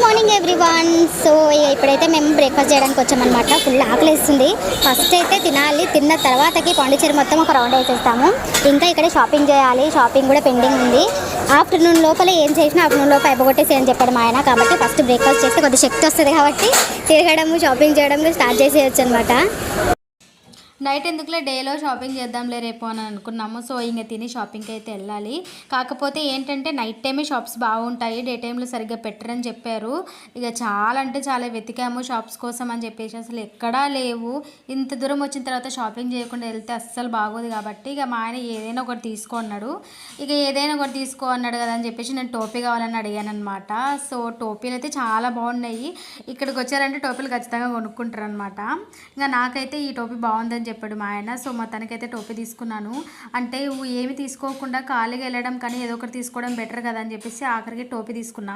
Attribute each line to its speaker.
Speaker 1: Morning everyone. So ఇప్పుడైతే మేము breakfast చేయడానికి వచ్చామన్నమాట. ఫుల్ ఆకలిస్తుంది. ఫస్ట్ అయితే తినాలి, తిన్న తర్వాతకి పాండిచేరి మొత్తం ఒక రౌండ్ వేసేస్తాము. ఇంకా ఇక్కడ షాపింగ్ చేయాలి, షాపింగ్ కూడా పెండింగ్ ఉంది. ఆఫ్టర్నూన్ లోపల ఏం చేసినా ఆఫ్టర్నూన్ లోపల అయిపోగొట్టేసి అని చెప్పాడు మా ఆయన. కాబట్టి ఫస్ట్ బ్రేక్ఫాస్ట్ చేస్తే కొద్దిగా శక్తి వస్తుంది కాబట్టి తిరగడము షాపింగ్ చేయడం స్టార్ట్ చేసేయచ్చు అనమాట.
Speaker 2: నైట్ ఎందుకులే డేలో షాపింగ్ చేద్దాంలే రేపు అని అనుకున్నాము. సో ఇంక తిని షాపింగ్కి అయితే వెళ్ళాలి. కాకపోతే ఏంటంటే నైట్ టైమే షాప్స్ బాగుంటాయి, డే టైంలో సరిగ్గా పెట్టరని చెప్పారు. ఇక చాలా అంటే చాలా వెతికాము షాప్స్ కోసం అని చెప్పేసి, అసలు ఎక్కడా లేవు. ఇంత దూరం వచ్చిన తర్వాత షాపింగ్ చేయకుండా వెళ్తే అస్సలు బాగోదు. కాబట్టి ఇక మా ఆయన ఏదైనా ఒకటి తీసుకో అన్నాడు. ఇక ఏదైనా ఒకటి తీసుకో అన్నాడు కదా అని చెప్పేసి నేను టోపీ కావాలని అడిగాను అనమాట. సో టోపీలు అయితే చాలా బాగున్నాయి. ఇక్కడికి వచ్చారంటే టోపీలు ఖచ్చితంగా కొనుక్కుంటారు అనమాట. ఇంకా నాకైతే ఈ టోపీ బాగుందని చెప్పాడు మా ఆయన. సో మొత్తానికైతే టోపీ తీసుకున్నాను. అంటే ఏమి తీసుకోకుండా ఖాళీగా వెళ్ళడం కానీ ఏదో ఒకటి తీసుకోవడం బెటర్ కదా అని చెప్పేసి ఆఖరికి టోపీ తీసుకున్నా.